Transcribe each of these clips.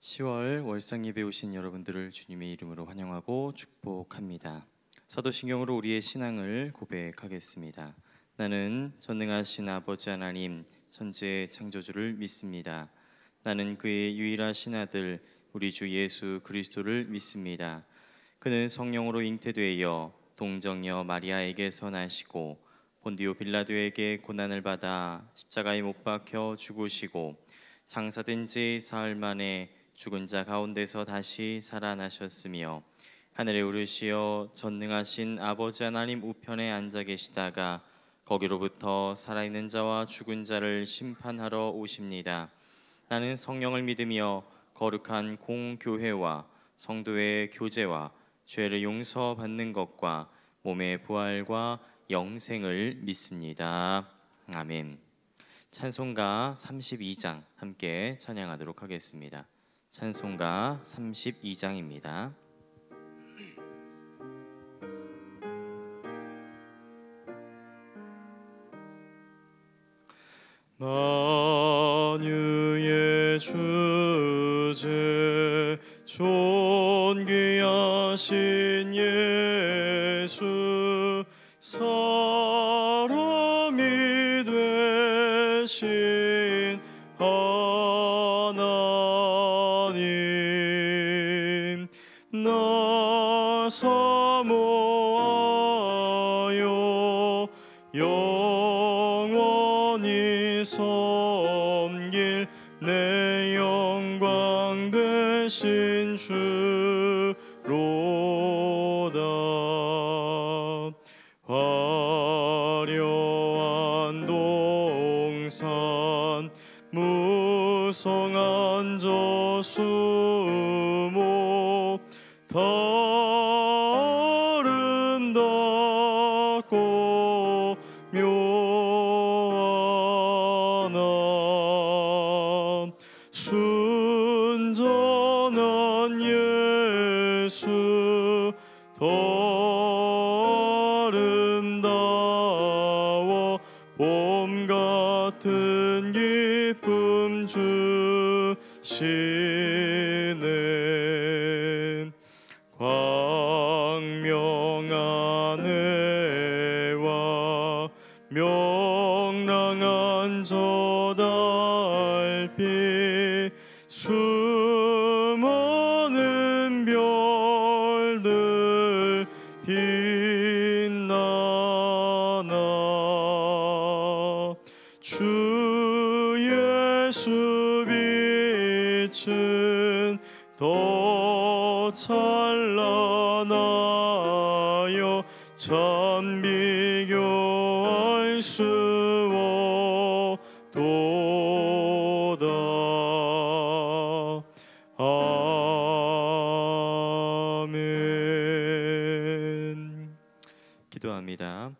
10월 월상 예배 오신 여러분들을 주님의 이름으로 환영하고 축복합니다. 사도신경으로 우리의 신앙을 고백하겠습니다. 나는 전능하신 아버지 하나님 천지의 창조주를 믿습니다. 나는 그의 유일하신 아들 우리 주 예수 그리스도를 믿습니다. 그는 성령으로 잉태되어 동정녀 마리아에게서 나시고 본디오 빌라도에게 고난을 받아 십자가에 못 박혀 죽으시고 장사된 지 사흘 만에 죽은 자 가운데서 다시 살아나셨으며 하늘에 오르시어 전능하신 아버지 하나님 우편에 앉아 계시다가 거기로부터 살아있는 자와 죽은 자를 심판하러 오십니다. 나는 성령을 믿으며 거룩한 공교회와 성도의 교제와 죄를 용서받는 것과 몸의 부활과 영생을 믿습니다. 아멘. 찬송가 32장 함께 찬양하도록 하겠습니다. 찬송가 32장입니다. 만유의 주제 존귀하신 예수 사람이 되신 하나님 나 사모하여 영원히 섬길 내 영광 되신 주로다. 화려한 동산 무성한 저수목 다 아름답고 묘하나 순전한 예수 더 아름다워 봄 같은 기쁨 주시네. 광명한 해와 명랑한 저 달빛 수많은 별들 빛나나 주 예수 빛은 더 찬란하여 참 비교할 수 없도다. 아멘. 기도합니다.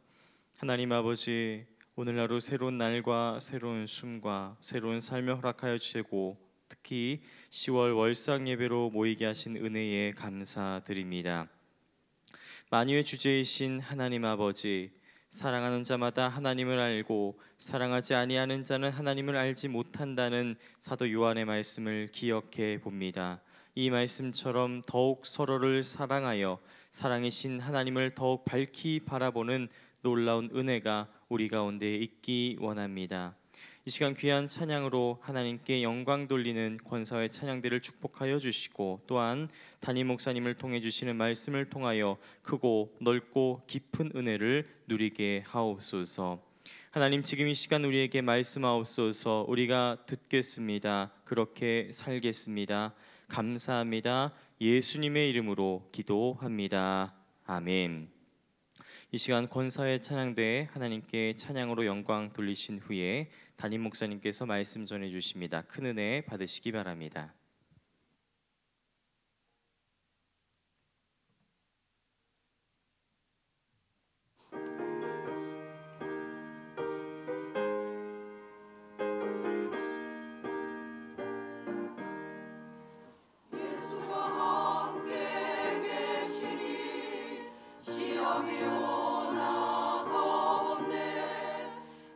하나님 아버지, 오늘 하루 새로운 날과 새로운 숨과 새로운 삶을 허락하여 주시고 특히 10월 월상 예배로 모이게 하신 은혜에 감사드립니다. 만유의 주제이신 하나님 아버지, 사랑하는 자마다 하나님을 알고 사랑하지 아니하는 자는 하나님을 알지 못한다는 사도 요한의 말씀을 기억해 봅니다. 이 말씀처럼 더욱 서로를 사랑하여 사랑이신 하나님을 더욱 밝히 바라보는 놀라운 은혜가 우리 가운데 있기 원합니다. 이 시간 귀한 찬양으로 하나님께 영광 돌리는 권사의 찬양들을 축복하여 주시고 또한 담임 목사님을 통해 주시는 말씀을 통하여 크고 넓고 깊은 은혜를 누리게 하옵소서. 하나님, 지금 이 시간 우리에게 말씀하옵소서. 우리가 듣겠습니다. 그렇게 살겠습니다. 감사합니다. 예수님의 이름으로 기도합니다. 아멘. 이 시간 권사의 찬양대에 하나님께 찬양으로 영광 돌리신 후에 담임 목사님께서 말씀 전해 주십니다. 큰 은혜 받으시기 바랍니다.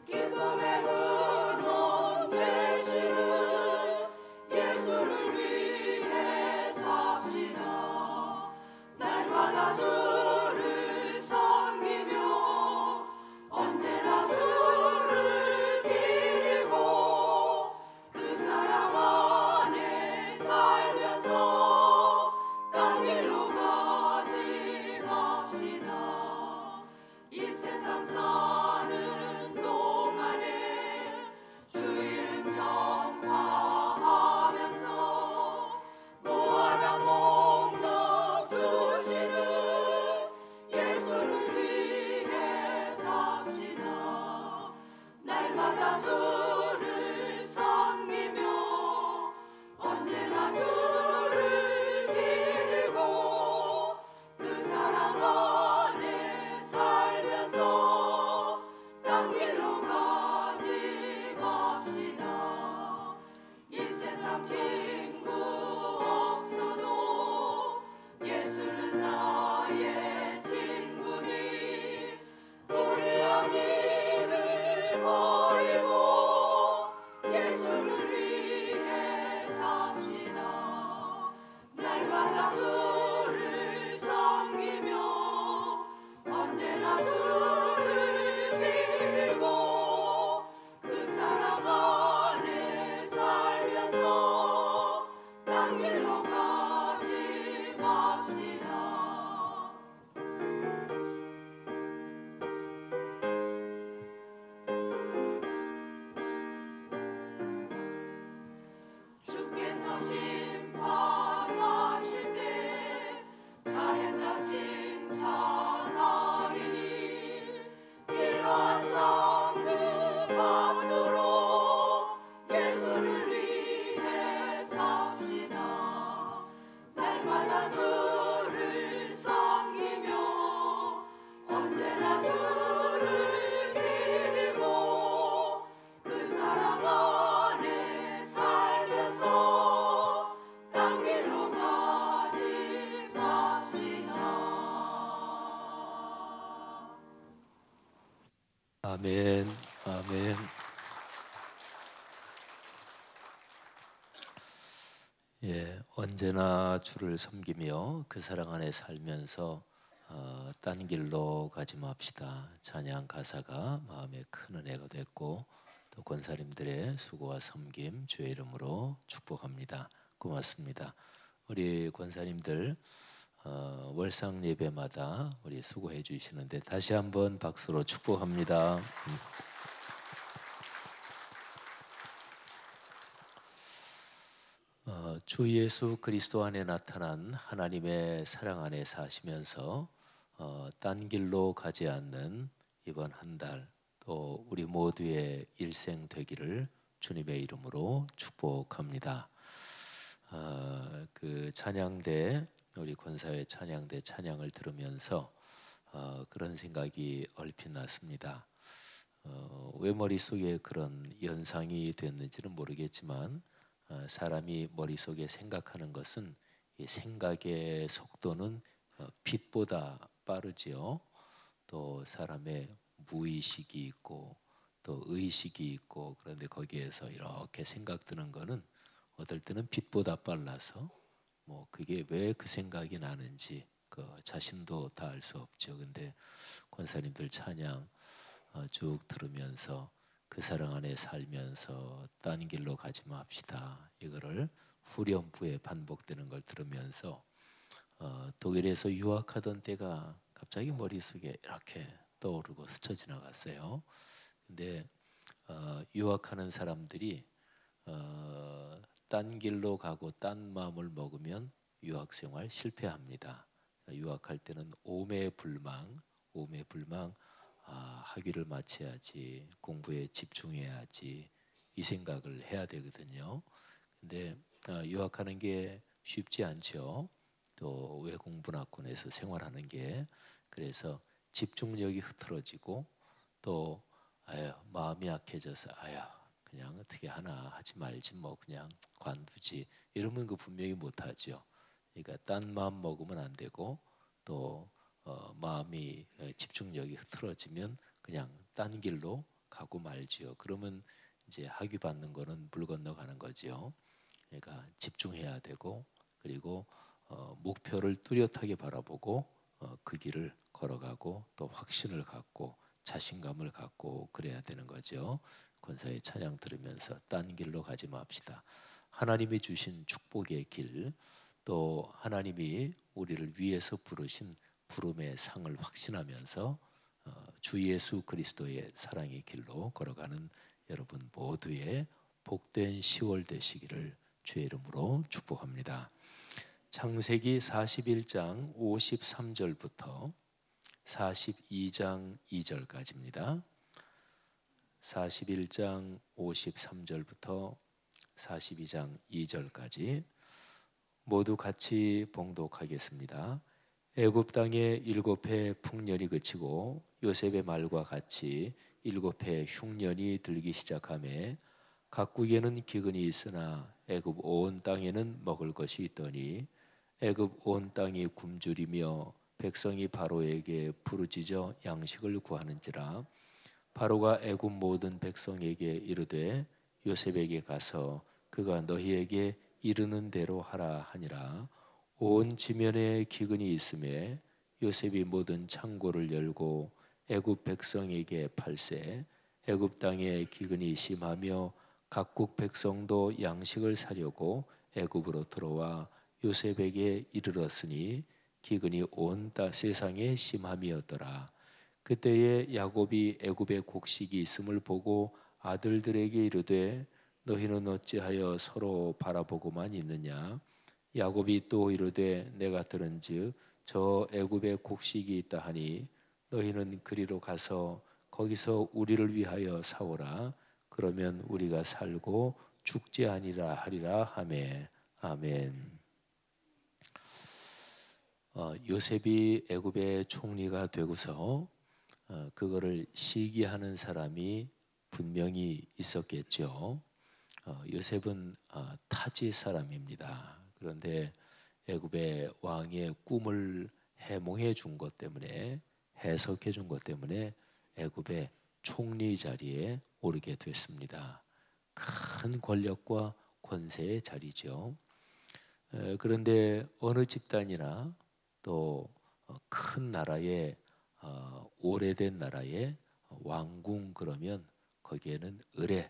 기쁨의 근원 되시는 예수를 아멘, 아멘. 예, 언제나 주를 섬기며 그 사랑 안에 살면서 딴 길로 가지 맙시다. 찬양 가사가 마음에 큰 은혜가 됐고 또 권사님들의 수고와 섬김 주의 이름으로 축복합니다. 고맙습니다. 우리 권사님들 월상 예배마다 우리 수고해 주시는데 다시 한번 박수로 축복합니다. 주 예수 그리스도 안에 나타난 하나님의 사랑 안에 사시면서 딴 길로 가지 않는 이번 한 달 또 우리 모두의 일생 되기를 주님의 이름으로 축복합니다. 그 찬양대 우리 권사회 찬양대 찬양을 들으면서 그런 생각이 얼핏 났습니다. 왜 머릿속에 그런 연상이 됐는지는 모르겠지만 사람이 머릿속에 생각하는 것은 이 생각의 속도는 빛보다 빠르지요. 또 사람의 무의식이 있고 또 의식이 있고 그런데 거기에서 이렇게 생각 드는 거는 어떨 때는 빛보다 빨라서 뭐 그게 왜 그 생각이 나는지 그 자신도 다 알 수 없죠. 근데 권사님들 찬양 쭉 들으면서 그 사랑 안에 살면서 딴 길로 가지 맙시다. 이거를 후렴부에 반복되는 걸 들으면서 독일에서 유학하던 때가 갑자기 머릿속에 이렇게 떠오르고 스쳐 지나갔어요. 근데 유학하는 사람들이 딴 길로 가고 딴 마음을 먹으면 유학생활 실패합니다. 유학할 때는 오매불망 학위를 마쳐야지 공부에 집중해야지 이 생각을 해야 되거든요. 근데 유학하는 게 쉽지 않죠. 또 외국문화권에서 생활하는 게 그래서 집중력이 흐트러지고 또 마음이 약해져서 그냥 어떻게 하나 하지 말지 뭐 그냥 관두지 이러면 그 분명히 못하죠. 그러니까 딴 마음 먹으면 안 되고 또 마음이 집중력이 흐트러지면 그냥 딴 길로 가고 말지요. 그러면 이제 학위 받는 거는 물 건너가는 거지요. 그러니까 집중해야 되고 그리고 목표를 뚜렷하게 바라보고 그 길을 걸어가고 또 확신을 갖고 자신감을 갖고 그래야 되는 거죠. 권사의 찬양 들으면서 딴 길로 가지 맙시다. 하나님이 주신 축복의 길, 또 하나님이 우리를 위해서 부르신 부름의 상을 확신하면서 주 예수 그리스도의 사랑의 길로 걸어가는 여러분 모두의 복된 10월 되시기를 주의 이름으로 축복합니다. 창세기 41장 53절부터 42장 2절까지입니다. 41장 53절부터 42장 2절까지 모두 같이 봉독하겠습니다. 애굽 땅에 7해 풍년이 그치고 요셉의 말과 같이 7해 흉년이 들기 시작하매 각국에는 기근이 있으나 애굽 온 땅에는 먹을 것이 있더니 애굽 온 땅이 굶주리며 백성이 바로에게 부르짖어 양식을 구하는지라 바로가 애굽 모든 백성에게 이르되 요셉에게 가서 그가 너희에게 이르는 대로 하라 하니라. 온 지면에 기근이 있음에 요셉이 모든 창고를 열고 애굽 백성에게 팔세. 애굽 땅에 기근이 심하며 각국 백성도 양식을 사려고 애굽으로 들어와 요셉에게 이르렀으니 기근이 온 세상에 심함이었더라. 그때에 야곱이 애굽에 곡식이 있음을 보고 아들들에게 이르되 너희는 어찌하여 서로 바라보고만 있느냐. 야곱이 또 이르되 내가 들은즉 저 애굽에 곡식이 있다 하니 너희는 그리로 가서 거기서 우리를 위하여 사오라. 그러면 우리가 살고 죽지 아니라 하리라 하매. 아멘. 요셉이 애굽의 총리가 되고서 그거를 시기하는 사람이 분명히 있었겠죠. 요셉은 타지 사람입니다. 그런데 애굽의 왕의 꿈을 해몽해 준 것 때문에, 해석해 준 것 때문에 애굽의 총리 자리에 오르게 됐습니다. 큰 권력과 권세의 자리죠. 그런데 어느 집단이나 또 큰 나라의 오래된 나라의 왕궁 그러면 거기에는 을의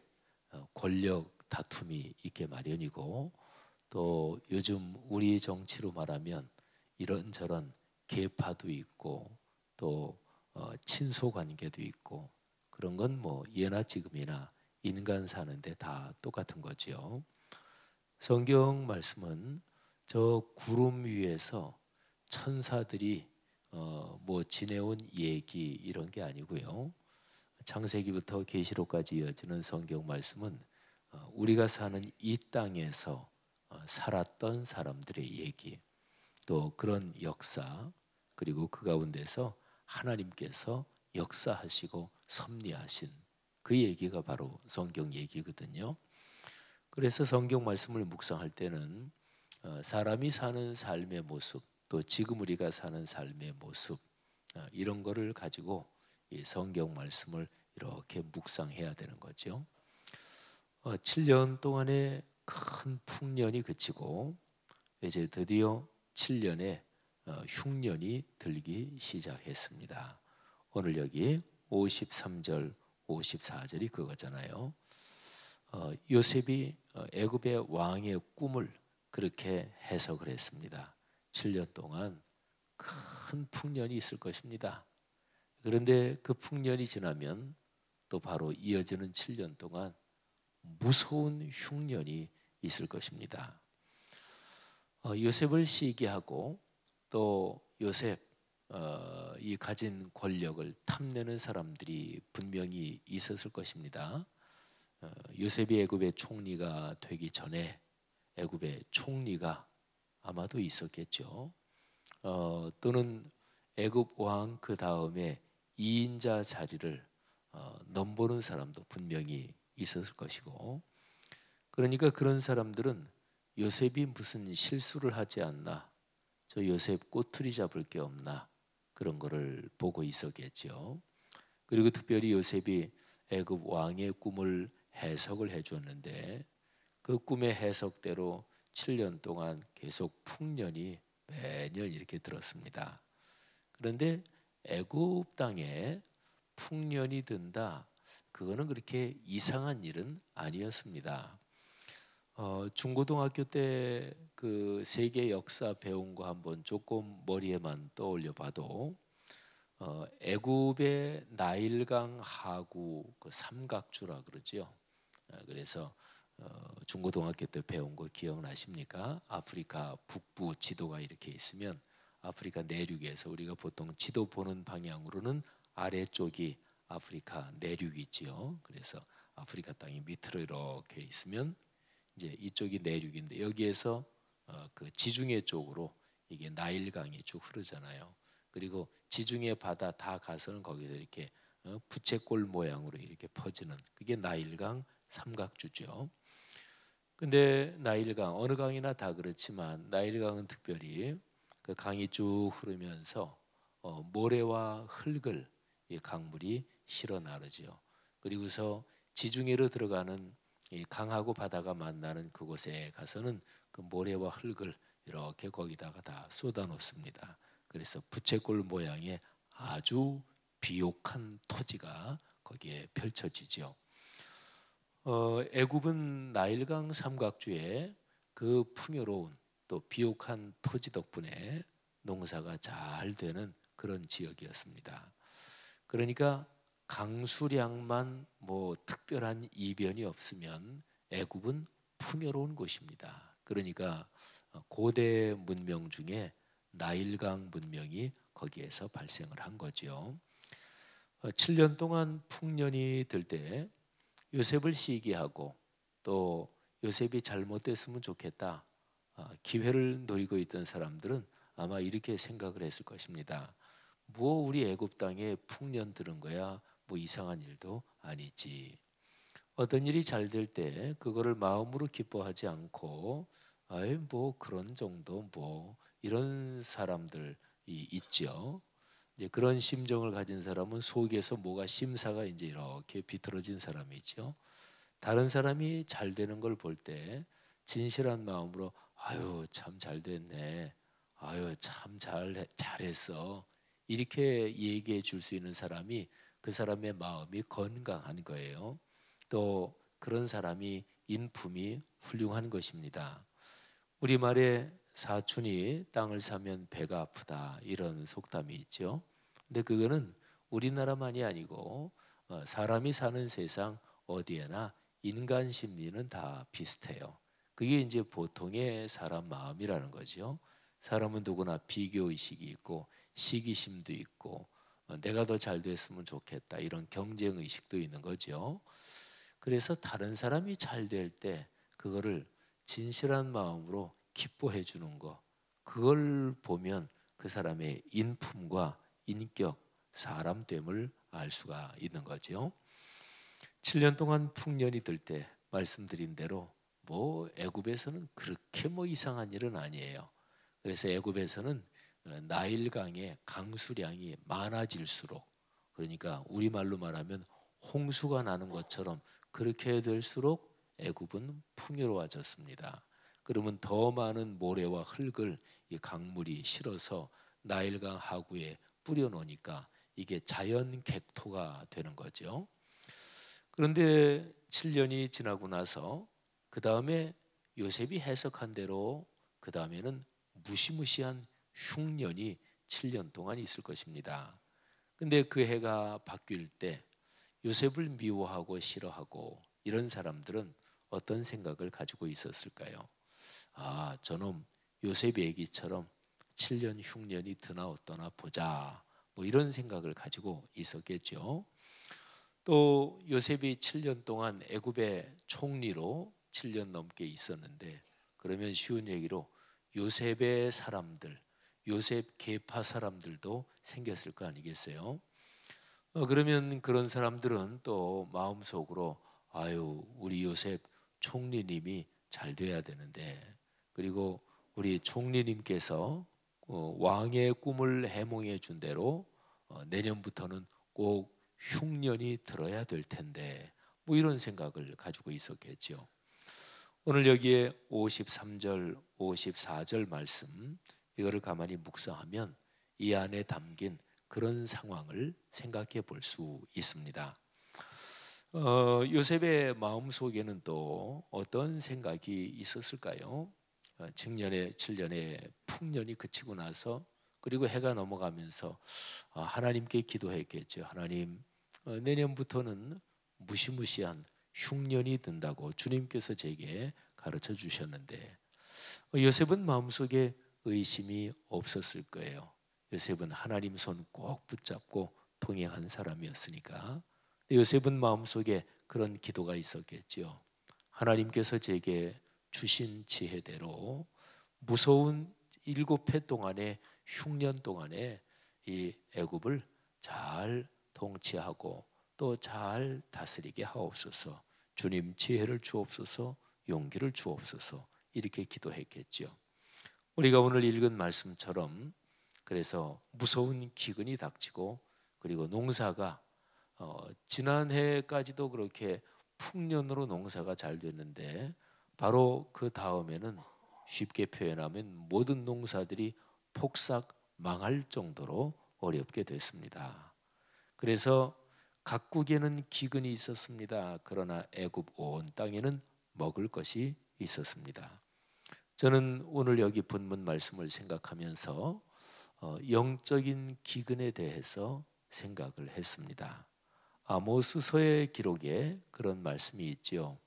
권력 다툼이 있게 마련이고, 또 요즘 우리 정치로 말하면 이런저런 계파도 있고 또 친소 관계도 있고, 그런 건 뭐 예나 지금이나 인간 사는데 다 똑같은 거지요. 성경 말씀은 저 구름 위에서 천사들이 뭐 지내온 얘기 이런 게 아니고요. 창세기부터 계시록까지 이어지는 성경 말씀은 우리가 사는 이 땅에서 살았던 사람들의 얘기, 또 그런 역사, 그리고 그 가운데서 하나님께서 역사하시고 섭리하신 그 얘기가 바로 성경 얘기거든요. 그래서 성경 말씀을 묵상할 때는 사람이 사는 삶의 모습, 또 지금 우리가 사는 삶의 모습, 이런 거를 가지고 이 성경 말씀을 이렇게 묵상해야 되는 거죠. 7년 동안의 큰 풍년이 그치고 이제 드디어 7년의 흉년이 들기 시작했습니다. 오늘 여기 53절, 54절이 그거잖아요. 요셉이 애굽의 왕의 꿈을 그렇게 해석을 했습니다. 7년 동안 큰 풍년이 있을 것입니다. 그런데 그 풍년이 지나면 또 바로 이어지는 7년 동안 무서운 흉년이 있을 것입니다. 요셉을 시기하고 또 요셉 이 가진 권력을 탐내는 사람들이 분명히 있었을 것입니다. 요셉이 애굽의 총리가 되기 전에 애굽의 총리가 아마도 있었겠죠. 또는 애굽 왕 그 다음에 2인자 자리를 넘보는 사람도 분명히 있었을 것이고, 그러니까 그런 사람들은 요셉이 무슨 실수를 하지 않나, 저 요셉 꼬투리 잡을 게 없나, 그런 거를 보고 있었겠죠. 그리고 특별히 요셉이 애굽 왕의 꿈을 해석을 해주었는데 그 꿈의 해석대로 7년 동안 계속 풍년이 매년 이렇게 들었습니다. 그런데 애굽 땅에 풍년이 든다, 그거는 그렇게 이상한 일은 아니었습니다. 중고등학교 때 그 세계 역사 배운 거 한번 조금 머리에만 떠올려봐도 애굽의 나일강 하구 그 삼각주라 그러죠. 그래서 중고등학교 때 배운 거 기억나십니까? 아프리카 북부 지도가 이렇게 있으면 아프리카 내륙에서 우리가 보통 지도 보는 방향으로는 아래쪽이 아프리카 내륙이지요. 그래서 아프리카 땅이 밑으로 이렇게 있으면 이제 이쪽이 내륙인데, 여기에서 그 지중해 쪽으로 이게 나일강이 쭉 흐르잖아요. 그리고 지중해 바다 다 가서는 거기서 이렇게 부채꼴 모양으로 이렇게 퍼지는 그게 나일강 삼각주죠. 근데 나일강 어느 강이나 다 그렇지만 나일강은 특별히 그 강이 쭉 흐르면서 모래와 흙을 이 강물이 실어 나르죠. 그리고서 지중해로 들어가는 이 강하고 바다가 만나는 그곳에 가서는 그 모래와 흙을 이렇게 거기다가 다 쏟아 놓습니다. 그래서 부채꼴 모양의 아주 비옥한 토지가 거기에 펼쳐지죠. 애굽은 나일강 삼각주에 그 풍요로운 또 비옥한 토지 덕분에 농사가 잘 되는 그런 지역이었습니다. 그러니까 강수량만 뭐 특별한 이변이 없으면 애굽은 풍요로운 곳입니다. 그러니까 고대 문명 중에 나일강 문명이 거기에서 발생을 한 거죠. 7년 동안 풍년이 들 때 요셉을 시기하고 또 요셉이 잘못됐으면 좋겠다, 기회를 노리고 있던 사람들은 아마 이렇게 생각을 했을 것입니다. 뭐 우리 애굽 땅에 풍년 들은 거야, 뭐 이상한 일도 아니지. 어떤 일이 잘 될 때 그거를 마음으로 기뻐하지 않고 아이 뭐 그런 정도 뭐 이런 사람들이 있죠. 이제 그런 심정을 가진 사람은 속에서 뭐가 심사가 이제 이렇게 비틀어진 사람이죠. 다른 사람이 잘 되는 걸 볼 때 진실한 마음으로 아유 참 잘 됐네, 아유 참 잘했어, 이렇게 얘기해 줄 수 있는 사람이 그 사람의 마음이 건강한 거예요. 또 그런 사람이 인품이 훌륭한 것입니다. 우리말에 사촌이 땅을 사면 배가 아프다, 이런 속담이 있죠. 근데 그거는 우리나라만이 아니고 사람이 사는 세상 어디에나 인간 심리는 다 비슷해요. 그게 이제 보통의 사람 마음이라는 거죠. 사람은 누구나 비교 의식이 있고 시기심도 있고 내가 더 잘 됐으면 좋겠다, 이런 경쟁 의식도 있는 거죠. 그래서 다른 사람이 잘 될 때 그거를 진실한 마음으로 기뻐해 주는 거, 그걸 보면 그 사람의 인품과 인격, 사람됨을 알 수가 있는 거죠. 7년 동안 풍년이 들 때 말씀드린 대로 뭐 애굽에서는 그렇게 뭐 이상한 일은 아니에요. 그래서 애굽에서는 나일강의 강수량이 많아질수록, 그러니까 우리말로 말하면 홍수가 나는 것처럼 그렇게 될수록 애굽은 풍요로워졌습니다. 그러면 더 많은 모래와 흙을 이 강물이 실어서 나일강 하구에 뿌려 놓으니까 이게 자연 객토가 되는 거죠. 그런데 7년이 지나고 나서 그 다음에 요셉이 해석한 대로 그 다음에는 무시무시한 흉년이 7년 동안 있을 것입니다. 근데 그 해가 바뀔 때 요셉을 미워하고 싫어하고 이런 사람들은 어떤 생각을 가지고 있었을까요? 아, 저놈 요셉 얘기처럼 7년 흉년이 드나 어떠나 보자, 뭐 이런 생각을 가지고 있었겠죠. 또 요셉이 7년 동안 애굽의 총리로 7년 넘게 있었는데, 그러면 쉬운 얘기로 요셉의 사람들, 요셉 계파 사람들도 생겼을 거 아니겠어요? 그러면 그런 사람들은 또 마음속으로 아유 우리 요셉 총리님이 잘 돼야 되는데, 그리고 우리 총리님께서 왕의 꿈을 해몽해 준 대로 내년부터는 꼭 흉년이 들어야 될 텐데, 뭐 이런 생각을 가지고 있었겠죠. 오늘 여기에 53절, 54절 말씀, 이거를 가만히 묵상하면 이 안에 담긴 그런 상황을 생각해 볼 수 있습니다. 요셉의 마음 속에는 또 어떤 생각이 있었을까요? 7년의 풍년이 그치고 나서, 그리고 해가 넘어가면서 하나님께 기도했겠죠. 하나님, 내년부터는 무시무시한 흉년이 든다고 주님께서 제게 가르쳐 주셨는데, 요셉은 마음속에 의심이 없었을 거예요. 요셉은 하나님 손 꼭 붙잡고 동행한 사람이었으니까. 요셉은 마음속에 그런 기도가 있었겠죠. 하나님께서 제게 주신 지혜대로 무서운 7해 동안의 흉년 동안에 이 애굽을 잘 통치하고 또 잘 다스리게 하옵소서. 주님 지혜를 주옵소서, 용기를 주옵소서, 이렇게 기도했겠죠. 우리가 오늘 읽은 말씀처럼 그래서 무서운 기근이 닥치고, 그리고 농사가 지난해까지도 그렇게 풍년으로 농사가 잘 됐는데 바로 그 다음에는 쉽게 표현하면 모든 농사들이 폭삭 망할 정도로 어렵게 됐습니다. 그래서 각국에는 기근이 있었습니다. 그러나 애굽 온 땅에는 먹을 것이 있었습니다. 저는 오늘 여기 본문 말씀을 생각하면서 영적인 기근에 대해서 생각을 했습니다. 아모스서의 기록에 그런 말씀이 있지요.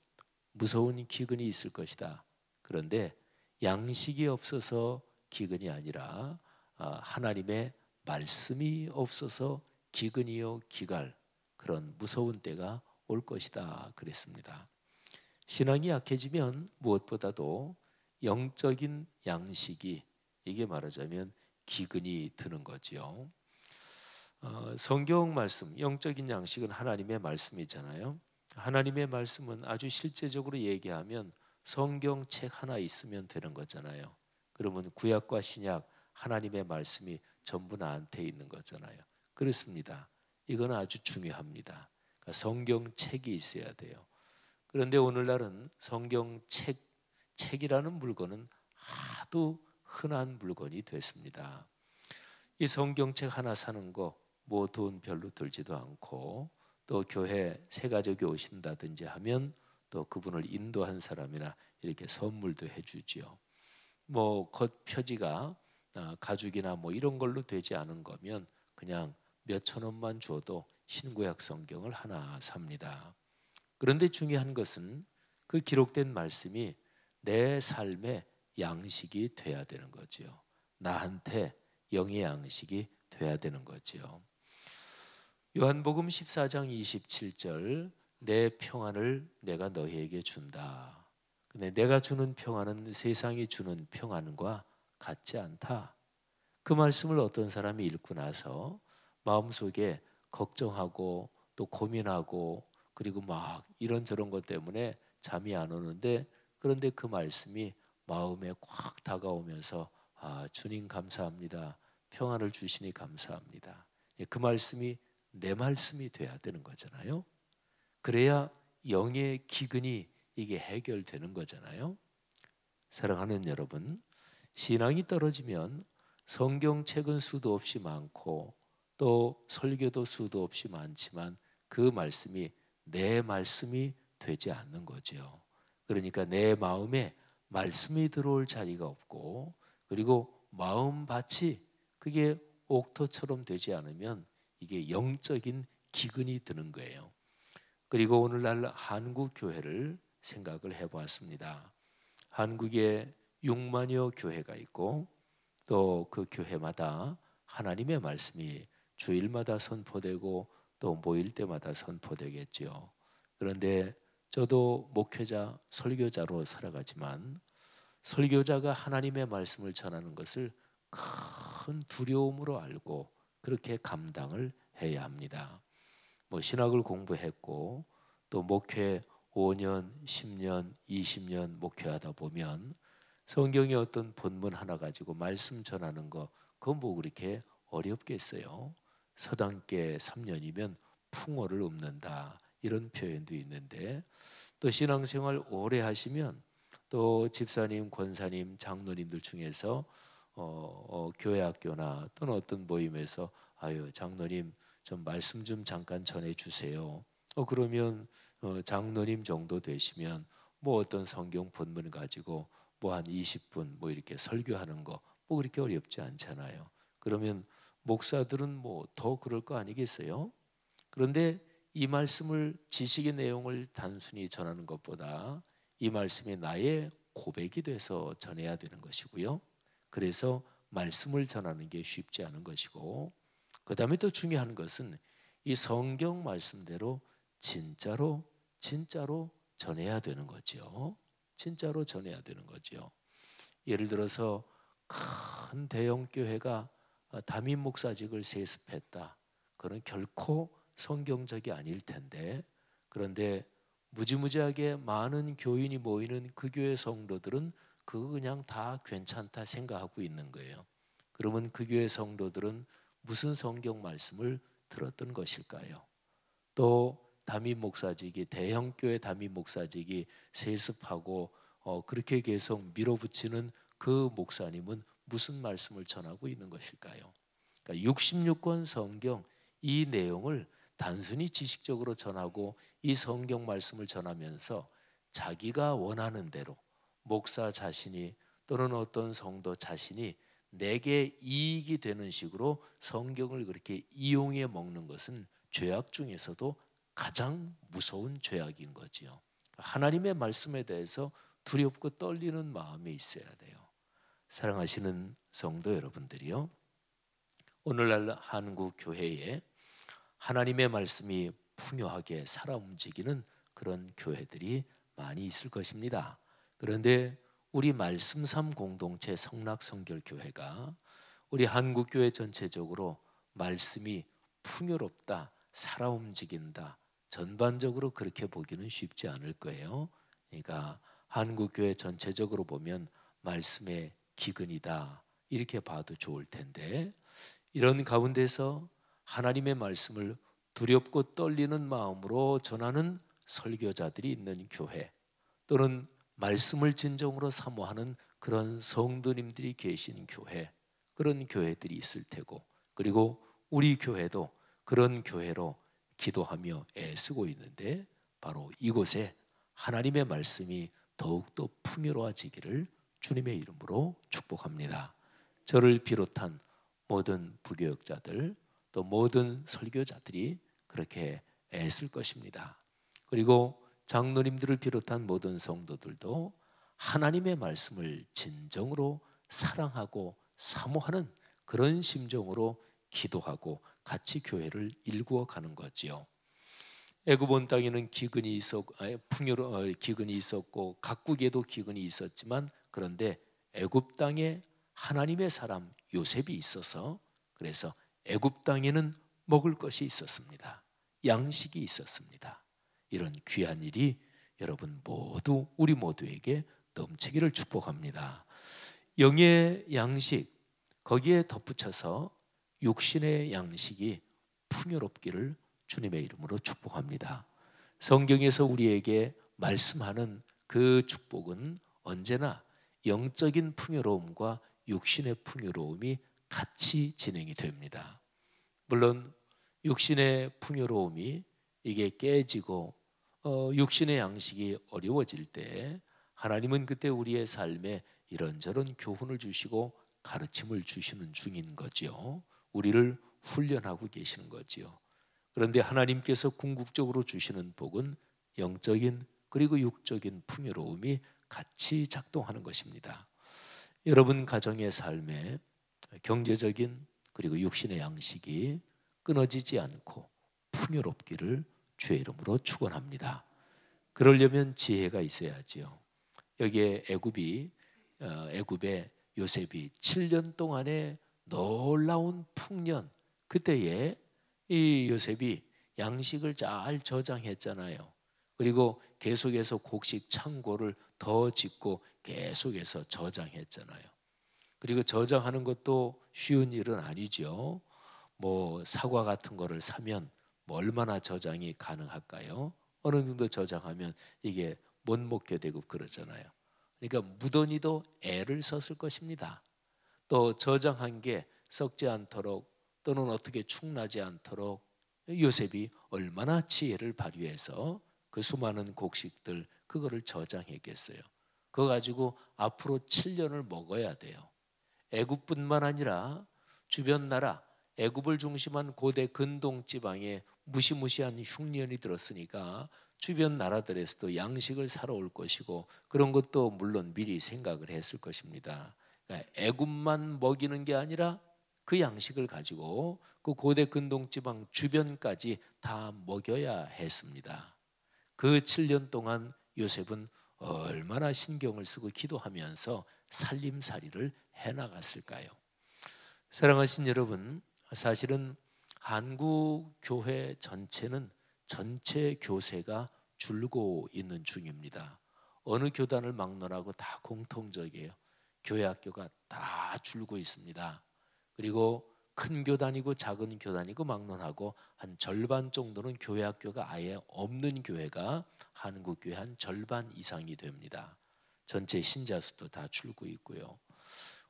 무서운 기근이 있을 것이다. 그런데 양식이 없어서 기근이 아니라 하나님의 말씀이 없어서 기근이요 기갈, 그런 무서운 때가 올 것이다 그랬습니다. 신앙이 약해지면 무엇보다도 영적인 양식이, 이게 말하자면 기근이 드는 거지요. 성경 말씀, 영적인 양식은 하나님의 말씀이잖아요. 하나님의 말씀은 아주 실제적으로 얘기하면 성경책 하나 있으면 되는 거잖아요. 그러면 구약과 신약 하나님의 말씀이 전부 나한테 있는 거잖아요. 그렇습니다. 이건 아주 중요합니다. 그러니까 성경책이 있어야 돼요. 그런데 오늘날은 책이라는 물건은 하도 흔한 물건이 됐습니다. 이 성경책 하나 사는 거 뭐 돈 별로 들지도 않고, 또 교회 새가족이 오신다든지 하면 또 그분을 인도한 사람이나 이렇게 선물도 해주지요. 뭐 겉표지가 가죽이나 뭐 이런 걸로 되지 않은 거면 그냥 몇 천 원만 줘도 신구약 성경을 하나 삽니다. 그런데 중요한 것은 그 기록된 말씀이 내 삶의 양식이 돼야 되는 거지요. 나한테 영의 양식이 돼야 되는 거지요. 요한복음 14장 27절, 내 평안을 내가 너희에게 준다. 근데 내가 주는 평안은 세상이 주는 평안과 같지 않다. 그 말씀을 어떤 사람이 읽고 나서 마음속에 걱정하고 또 고민하고, 그리고 막 이런저런 것 때문에 잠이 안 오는데, 그런데 그 말씀이 마음에 꽉 다가오면서 주님 감사합니다. 평안을 주시니 감사합니다. 그 말씀이 내 말씀이 돼야 되는 거잖아요. 그래야 영의 기근이 이게 해결되는 거잖아요. 사랑하는 여러분, 신앙이 떨어지면 성경책은 수도 없이 많고 또 설교도 수도 없이 많지만 그 말씀이 내 말씀이 되지 않는 거죠. 그러니까 내 마음에 말씀이 들어올 자리가 없고, 그리고 마음밭이 그게 옥토처럼 되지 않으면 이게 영적인 기근이 드는 거예요. 그리고 오늘날 한국 교회를 생각을 해보았습니다. 한국에 6만여 교회가 있고 또 그 교회마다 하나님의 말씀이 주일마다 선포되고 또 모일 때마다 선포되겠지요. 그런데 저도 목회자, 설교자로 살아가지만 설교자가 하나님의 말씀을 전하는 것을 큰 두려움으로 알고 그렇게 감당을 해야 합니다. 뭐 신학을 공부했고 또 목회 5년, 10년, 20년 목회하다 보면 성경의 어떤 본문 하나 가지고 말씀 전하는 거, 그건 뭐 그렇게 어렵겠어요. 서당계 3년이면 풍어를 읊는다, 이런 표현도 있는데, 또 신앙생활 오래 하시면 또 집사님, 권사님, 장로님들 중에서 교회 학교나 또는 어떤 모임에서 아유 장로님 좀 말씀 좀 잠깐 전해 주세요. 그러면 장로님 정도 되시면 뭐 어떤 성경 본문 가지고 뭐 한 20분 뭐 이렇게 설교하는 거 뭐 그렇게 어렵지 않잖아요. 그러면 목사들은 뭐 더 그럴 거 아니겠어요? 그런데 이 말씀을, 지식의 내용을 단순히 전하는 것보다 이 말씀이 나의 고백이 돼서 전해야 되는 것이고요. 그래서 말씀을 전하는 게 쉽지 않은 것이고, 그 다음에 또 중요한 것은 이 성경 말씀대로 진짜로 전해야 되는 거죠. 진짜로 전해야 되는 거죠. 예를 들어서 큰 대형 교회가 담임 목사직을 세습했다. 그건 결코 성경적이 아닐 텐데, 그런데 무지무지하게 많은 교인이 모이는 그 교회 성도들은 그거 그냥 다 괜찮다 생각하고 있는 거예요. 그러면 그 교회 성도들은 무슨 성경 말씀을 들었던 것일까요? 또 담임 목사직이, 대형 교회 담임 목사직이 세습하고 그렇게 계속 밀어붙이는 그 목사님은 무슨 말씀을 전하고 있는 것일까요? 그러니까 66권 성경 이 내용을 단순히 지식적으로 전하고 이 성경 말씀을 전하면서 자기가 원하는 대로 목사 자신이 또는 어떤 성도 자신이 내게 이익이 되는 식으로 성경을 그렇게 이용해 먹는 것은 죄악 중에서도 가장 무서운 죄악인 거지요. 하나님의 말씀에 대해서 두렵고 떨리는 마음이 있어야 돼요. 사랑하시는 성도 여러분들이요, 오늘날 한국 교회에 하나님의 말씀이 풍요하게 살아 움직이는 그런 교회들이 많이 있을 것입니다. 그런데 우리 말씀삼 공동체 성락성결교회가 우리 한국교회 전체적으로 말씀이 풍요롭다, 살아 움직인다, 전반적으로 그렇게 보기는 쉽지 않을 거예요. 그러니까 한국교회 전체적으로 보면 말씀의 기근이다, 이렇게 봐도 좋을 텐데, 이런 가운데서 하나님의 말씀을 두렵고 떨리는 마음으로 전하는 설교자들이 있는 교회, 또는 말씀을 진정으로 사모하는 그런 성도님들이 계신 교회, 그런 교회들이 있을 테고, 그리고 우리 교회도 그런 교회로 기도하며 애쓰고 있는데, 바로 이곳에 하나님의 말씀이 더욱더 풍요로워지기를 주님의 이름으로 축복합니다. 저를 비롯한 모든 부교역자들, 또 모든 설교자들이 그렇게 애쓸 것입니다. 그리고 장로님들을 비롯한 모든 성도들도 하나님의 말씀을 진정으로 사랑하고 사모하는 그런 심정으로 기도하고 같이 교회를 일구어 가는 거지요. 애굽 온 땅에는 기근이 있었고 각국에도 기근이 있었지만, 그런데 애굽 땅에 하나님의 사람 요셉이 있어서, 그래서 애굽 땅에는 먹을 것이 있었습니다. 양식이 있었습니다. 이런 귀한 일이 여러분 모두, 우리 모두에게 넘치기를 축복합니다. 영의 양식, 거기에 덧붙여서 육신의 양식이 풍요롭기를 주님의 이름으로 축복합니다. 성경에서 우리에게 말씀하는 그 축복은 언제나 영적인 풍요로움과 육신의 풍요로움이 같이 진행이 됩니다. 물론 육신의 풍요로움이 이게 깨지고 육신의 양식이 어려워질 때, 하나님은 그때 우리의 삶에 이런저런 교훈을 주시고 가르침을 주시는 중인 거지요. 우리를 훈련하고 계시는 거지요. 그런데 하나님께서 궁극적으로 주시는 복은 영적인 그리고 육적인 풍요로움이 같이 작동하는 것입니다. 여러분 가정의 삶에 경제적인 그리고 육신의 양식이 끊어지지 않고 풍요롭기를 주의 이름으로 축원합니다. 그러려면 지혜가 있어야지요. 여기에 애굽에 요셉이 7년 동안의 놀라운 풍년, 그때에 이 요셉이 양식을 잘 저장했잖아요. 그리고 계속해서 곡식 창고를 더 짓고 계속해서 저장했잖아요. 그리고 저장하는 것도 쉬운 일은 아니죠. 뭐 사과 같은 거를 사면 뭐 얼마나 저장이 가능할까요? 어느 정도 저장하면 이게 못 먹게 되고 그러잖아요. 그러니까 무더니도 애를 썼을 것입니다. 또 저장한 게 썩지 않도록 또는 어떻게 축나지 않도록 요셉이 얼마나 지혜를 발휘해서 그 수많은 곡식들 그거를 저장했겠어요. 그거 가지고 앞으로 7년을 먹어야 돼요. 애굽뿐만 아니라 주변 나라, 애굽을 중심한 고대 근동 지방에 무시무시한 흉년이 들었으니까 주변 나라들에서도 양식을 사러 올 것이고, 그런 것도 물론 미리 생각을 했을 것입니다. 그러니까 애굽만 먹이는 게 아니라 그 양식을 가지고 그 고대 근동 지방 주변까지 다 먹여야 했습니다. 그 7년 동안 요셉은 얼마나 신경을 쓰고 기도하면서 살림살이를 해나갔을까요? 사랑하신 여러분, 사실은 한국 교회 전체는 전체 교세가 줄고 있는 중입니다. 어느 교단을 막론하고 다 공통적이에요. 교회 학교가 다 줄고 있습니다. 그리고 큰 교단이고 작은 교단이고 막론하고 한 절반 정도는 교회 학교가 아예 없는 교회가 한국 교회 한 절반 이상이 됩니다. 전체 신자 수도 다 줄고 있고요.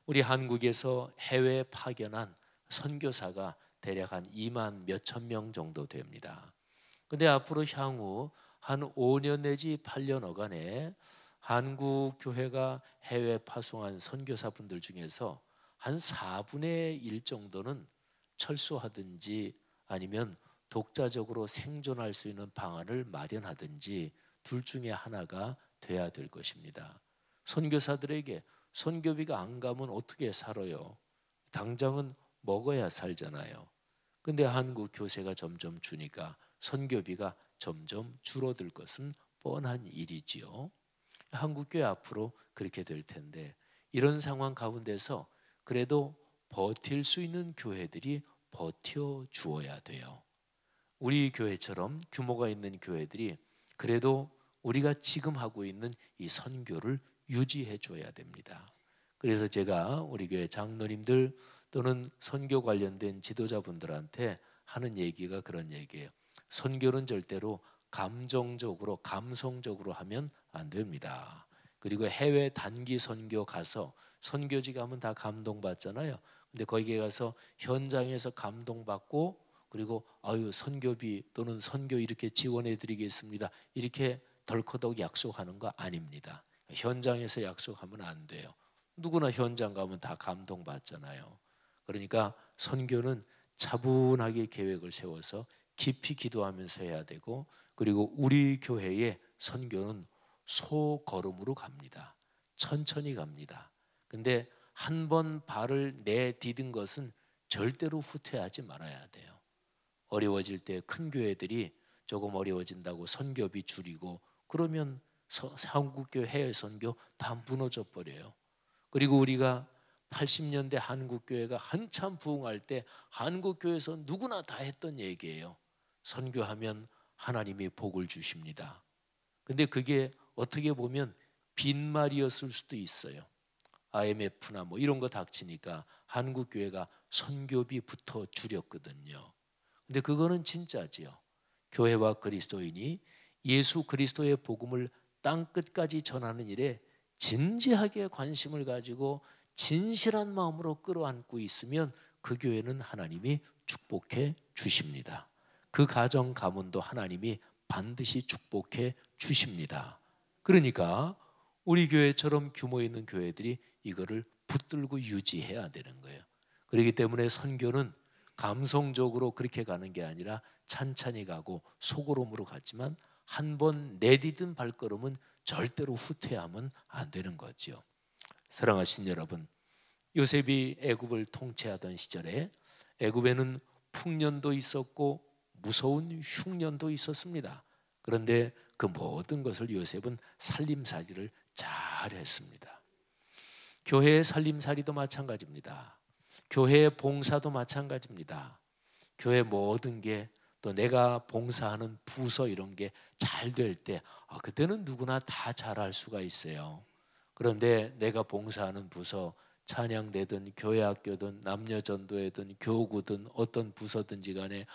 우리 한국에서 해외 파견한 선교사가 대략 한 2만 몇천 명 정도 됩니다. 근데 앞으로 향후 한 5년 내지 8년 어간에 한국 교회가 해외 파송한 선교사분들 중에서 한 4분의 1 정도는 철수하든지 아니면 독자적으로 생존할 수 있는 방안을 마련하든지 둘 중에 하나가 돼야 될 것입니다. 선교사들에게 선교비가 안 가면 어떻게 살아요? 당장은 먹어야 살잖아요. 근데 한국 교세가 점점 주니까 선교비가 점점 줄어들 것은 뻔한 일이지요. 한국교회 앞으로 그렇게 될 텐데 이런 상황 가운데서 그래도 버틸 수 있는 교회들이 버텨 주어야 돼요. 우리 교회처럼 규모가 있는 교회들이 그래도 우리가 지금 하고 있는 이 선교를 유지해 줘야 됩니다. 그래서 제가 우리 교회 장로님들 또는 선교 관련된 지도자분들한테 하는 얘기가 그런 얘기예요. 선교는 절대로 감정적으로 감성적으로 하면 안 됩니다. 그리고 해외 단기 선교 가서 선교지 가면 다 감동받잖아요. 근데 거기에 가서 현장에서 감동받고 그리고 아유 선교비 또는 선교 이렇게 지원해 드리겠습니다. 이렇게 덜커덕 약속하는 거 아닙니다. 현장에서 약속하면 안 돼요. 누구나 현장 가면 다 감동받잖아요. 그러니까 선교는 차분하게 계획을 세워서 깊이 기도하면서 해야 되고 그리고 우리 교회의 선교는 소걸음으로 갑니다. 천천히 갑니다. 근데 한 번 발을 내디딘 것은 절대로 후퇴하지 말아야 돼요. 어려워질 때 큰 교회들이 조금 어려워진다고 선교비 줄이고 그러면 한국교회 해외 선교 다 무너져 버려요. 그리고 우리가 80년대 한국교회가 한참 부흥할 때 한국교회에서 누구나 다 했던 얘기예요. 선교하면 하나님이 복을 주십니다. 근데 그게 어떻게 보면 빈말이었을 수도 있어요. IMF나 뭐 이런 거 닥치니까 한국교회가 선교비부터 줄였거든요. 근데 그거는 진짜지요. 교회와 그리스도인이 예수 그리스도의 복음을 땅 끝까지 전하는 일에 진지하게 관심을 가지고 진실한 마음으로 끌어안고 있으면 그 교회는 하나님이 축복해 주십니다. 그 가정 가문도 하나님이 반드시 축복해 주십니다. 그러니까 우리 교회처럼 규모 있는 교회들이 이거를 붙들고 유지해야 되는 거예요. 그렇기 때문에 선교는 감성적으로 그렇게 가는 게 아니라 찬찬히 가고 소고름으로 갔지만 한 번 내디딘 발걸음은 절대로 후퇴하면 안 되는 거죠. 사랑하신 여러분, 요셉이 애굽을 통치하던 시절에 애굽에는 풍년도 있었고 무서운 흉년도 있었습니다. 그런데 그 모든 것을 요셉은 살림살이를 잘 했습니다. 교회의 살림살이도 마찬가지입니다. 교회의 봉사도 마찬가지입니다. 교회 모든 게 또 내가 봉사하는 부서 이런 게 잘 될 때 그때는 누구나 다 잘할 수가 있어요. 그런데 내가 봉사하는 부서 찬양대든 교회학교든 남녀전도회든 교구든 어떤 부서든지 간에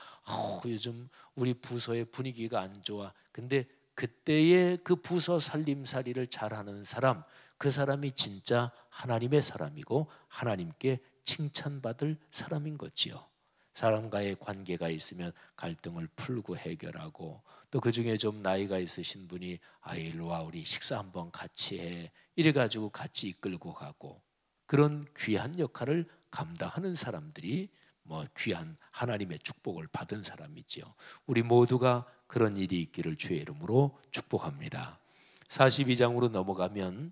요즘 우리 부서의 분위기가 안 좋아. 근데 그때의 그 부서 살림살이를 잘하는 사람, 그 사람이 진짜 하나님의 사람이고 하나님께 칭찬받을 사람인 거지요. 사람과의 관계가 있으면 갈등을 풀고 해결하고 또 그중에 좀 나이가 있으신 분이 일로 와 우리 식사 한번 같이 해 이래가지고 같이 이끌고 가고 그런 귀한 역할을 감당하는 사람들이 귀한 하나님의 축복을 받은 사람이지요. 우리 모두가 그런 일이 있기를 주의 이름으로 축복합니다. 42장으로 넘어가면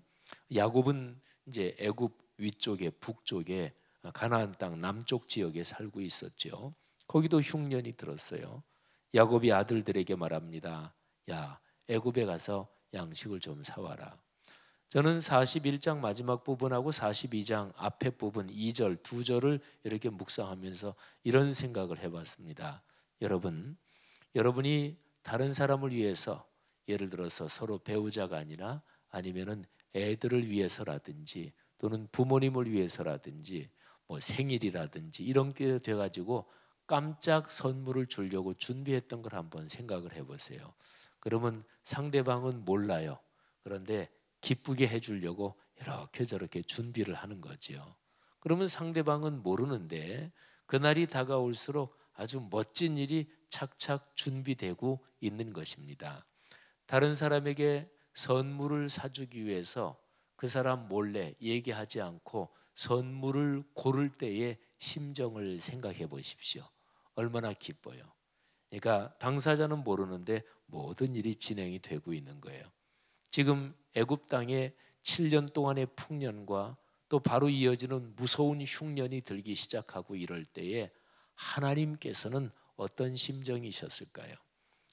야곱은 이제 애굽 위쪽에 북쪽에 가나안 땅 남쪽 지역에 살고 있었죠. 거기도 흉년이 들었어요. 야곱이 아들들에게 말합니다. 야, 애굽에 가서 양식을 좀 사와라. 저는 41장 마지막 부분하고 42장 앞에 부분 2절, 2절을 이렇게 묵상하면서 이런 생각을 해봤습니다. 여러분이 다른 사람을 위해서 예를 들어서 서로 배우자가 아니라 아니면은 애들을 위해서라든지 또는 부모님을 위해서라든지 생일이라든지 이런 게 돼가지고 깜짝 선물을 주려고 준비했던 걸 한번 생각을 해보세요. 그러면 상대방은 몰라요. 그런데 기쁘게 해주려고 이렇게 저렇게 준비를 하는 거지요. 그러면 상대방은 모르는데 그날이 다가올수록 아주 멋진 일이 착착 준비되고 있는 것입니다. 다른 사람에게 선물을 사주기 위해서 그 사람 몰래 얘기하지 않고 선물을 고를 때의 심정을 생각해 보십시오. 얼마나 기뻐요. 그러니까 당사자는 모르는데 모든 일이 진행이 되고 있는 거예요. 지금 애굽 땅에 7년 동안의 풍년과 또 바로 이어지는 무서운 흉년이 들기 시작하고 이럴 때에 하나님께서는 어떤 심정이셨을까요?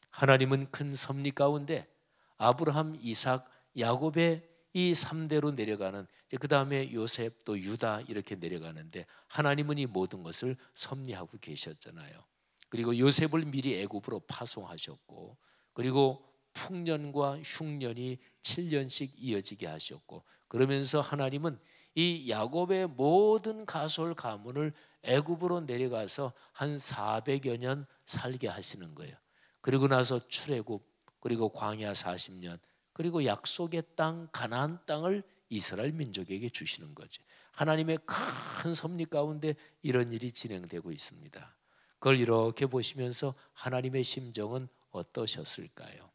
하나님은 큰 섭리 가운데 아브라함, 이삭, 야곱의 이 3대로 내려가는, 그 다음에 요셉 또 유다 이렇게 내려가는데 하나님은 이 모든 것을 섭리하고 계셨잖아요. 그리고 요셉을 미리 애굽으로 파송하셨고, 그리고 풍년과 흉년이 7년씩 이어지게 하셨고, 그러면서 하나님은 이 야곱의 모든 가솔 가문을 애굽으로 내려가서 한 400여 년 살게 하시는 거예요. 그리고 나서 출애굽, 그리고 광야 40년, 그리고 약속의 땅 가나안 땅을 이스라엘 민족에게 주시는 거죠. 하나님의 큰 섭리 가운데 이런 일이 진행되고 있습니다. 그걸 이렇게 보시면서 하나님의 심정은 어떠셨을까요?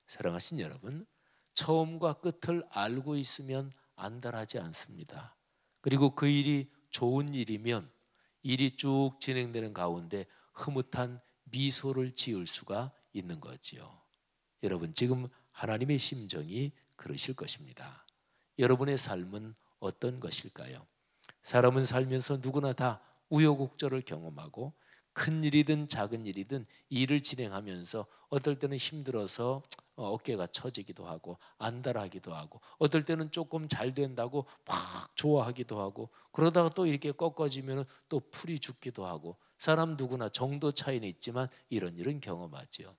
사랑하신 여러분, 처음과 끝을 알고 있으면 안달하지 않습니다. 그리고 그 일이 좋은 일이면 일이 쭉 진행되는 가운데 흐뭇한 미소를 지을 수가 있는 거지요. 여러분, 지금 하나님의 심정이 그러실 것입니다. 여러분의 삶은 어떤 것일까요? 사람은 살면서 누구나 다 우여곡절을 경험하고 큰 일이든 작은 일이든 일을 진행하면서 어떨 때는 힘들어서 어깨가 처지기도 하고 안달하기도 하고, 어떨 때는 조금 잘 된다고 막 좋아하기도 하고, 그러다가 또 이렇게 꺾어지면 또 풀이 죽기도 하고, 사람 누구나 정도 차이는 있지만 이런 일은 경험하죠.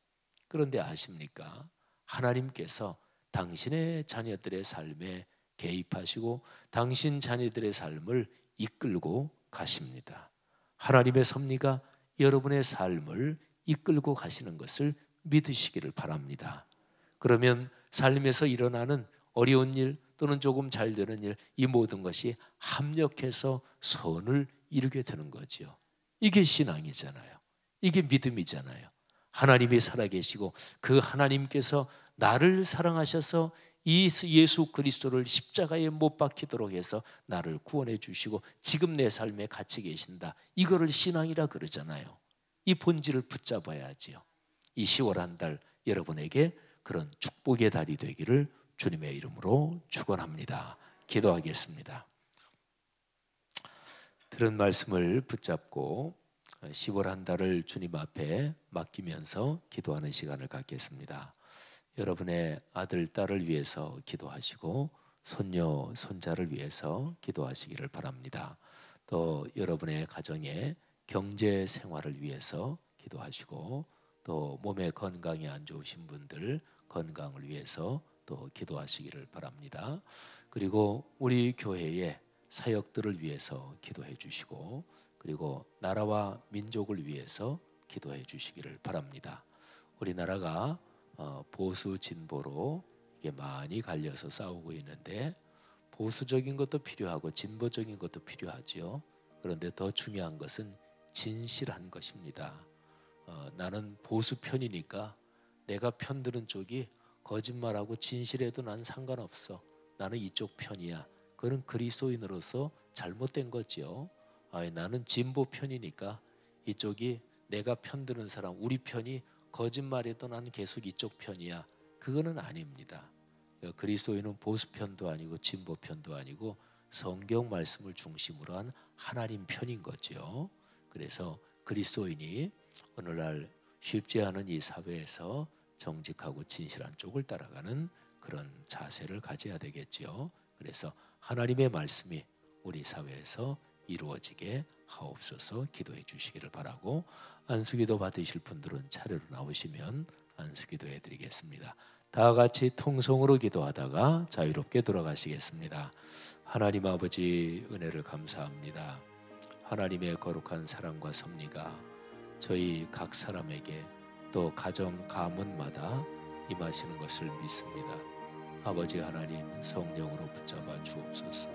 그런데 아십니까? 하나님께서 당신의 자녀들의 삶에 개입하시고 당신 자녀들의 삶을 이끌고 가십니다. 하나님의 섭리가 여러분의 삶을 이끌고 가시는 것을 믿으시기를 바랍니다. 그러면 삶에서 일어나는 어려운 일 또는 조금 잘 되는 일, 이 모든 것이 합력해서 선을 이루게 되는 거죠. 이게 신앙이잖아요. 이게 믿음이잖아요. 하나님이 살아계시고 그 하나님께서 나를 사랑하셔서 이 예수 그리스도를 십자가에 못 박히도록 해서 나를 구원해 주시고 지금 내 삶에 같이 계신다. 이거를 신앙이라 그러잖아요. 이 본질을 붙잡아야지요. 이 10월 한 달 여러분에게 그런 축복의 달이 되기를 주님의 이름으로 축원합니다. 기도하겠습니다. 들은 말씀을 붙잡고 10월 한 달을 주님 앞에 맡기면서 기도하는 시간을 갖겠습니다. 여러분의 아들, 딸을 위해서 기도하시고 손녀, 손자를 위해서 기도하시기를 바랍니다. 또 여러분의 가정의 경제 생활을 위해서 기도하시고, 또 몸의 건강이 안 좋으신 분들 건강을 위해서 또 기도하시기를 바랍니다. 그리고 우리 교회의 사역들을 위해서 기도해 주시고, 그리고 나라와 민족을 위해서 기도해 주시기를 바랍니다. 우리나라가 보수 진보로 이게 많이 갈려서 싸우고 있는데, 보수적인 것도 필요하고 진보적인 것도 필요하지요. 그런데 더 중요한 것은 진실한 것입니다. 나는 보수 편이니까 내가 편드는 쪽이 거짓말하고 진실해도 난 상관없어. 나는 이쪽 편이야. 그건 그리스도인으로서 잘못된 거지요. 나는 진보 편이니까 이쪽이 내가 편드는 사람, 우리 편이 거짓말해도 난 계속 이쪽 편이야. 그거는 아닙니다. 그리스도인은 보수 편도 아니고 진보 편도 아니고 성경 말씀을 중심으로 한 하나님 편인 거죠. 그래서 그리스도인이 오늘날 쉽지 않은 이 사회에서 정직하고 진실한 쪽을 따라가는 그런 자세를 가져야 되겠지요. 그래서 하나님의 말씀이 우리 사회에서 이루어지게 하옵소서 기도해 주시기를 바라고, 안수기도 받으실 분들은 차례로 나오시면 안수기도 해드리겠습니다. 다 같이 통성으로 기도하다가 자유롭게 돌아가시겠습니다. 하나님 아버지, 은혜를 감사합니다. 하나님의 거룩한 사랑과 섭리가 저희 각 사람에게 또 가정 가문마다 임하시는 것을 믿습니다. 아버지 하나님, 성령으로 붙잡아 주옵소서.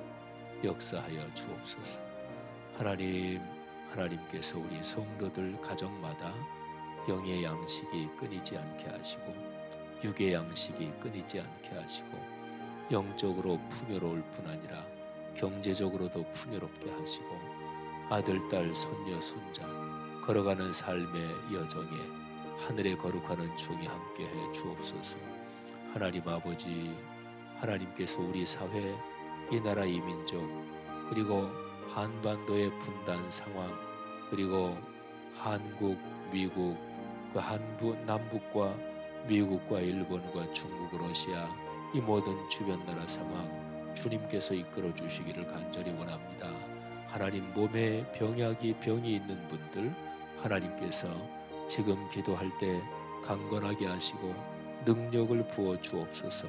역사하여 주옵소서. 하나님께서 우리 성도들 가정마다 영의 양식이 끊이지 않게 하시고 육의 양식이 끊이지 않게 하시고 영적으로 풍요로울 뿐 아니라 경제적으로도 풍요롭게 하시고 아들, 딸, 손녀, 손자 걸어가는 삶의 여정에 하늘에 거룩하는 종이 함께해 주옵소서. 하나님 아버지, 하나님께서 우리 사회, 이 나라, 이 민족, 그리고 한반도의 분단 상황, 그리고 한국, 미국, 그 남북과 미국과 일본과 중국, 러시아 이 모든 주변 나라 상황 주님께서 이끌어 주시기를 간절히 원합니다. 하나님, 몸에 병이 있는 분들 하나님께서 지금 기도할 때 강건하게 하시고 능력을 부어 주옵소서.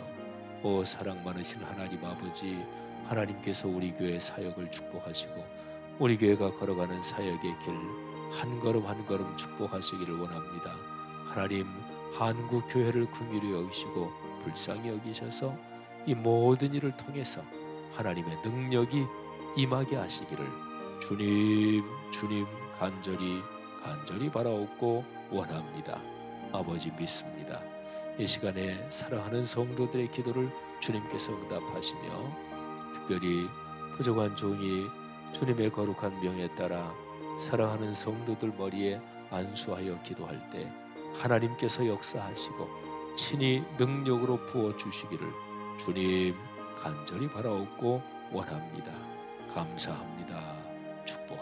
오 사랑 많으신 하나님 아버지, 하나님께서 우리 교회 사역을 축복하시고 우리 교회가 걸어가는 사역의 길 한 걸음 한 걸음 축복하시기를 원합니다. 하나님, 한국 교회를 긍휼히 여기시고 불쌍히 여기셔서 이 모든 일을 통해서 하나님의 능력이 임하게 하시기를 주님 간절히 바라옵고 원합니다. 아버지 믿습니다. 이 시간에 사랑하는 성도들의 기도를 주님께서 응답하시며 특별히 부족한 종이 주님의 거룩한 명에 따라 사랑하는 성도들 머리에 안수하여 기도할 때 하나님께서 역사하시고 친히 능력으로 부어주시기를 주님 간절히 바라옵고 원합니다. 감사합니다. 축복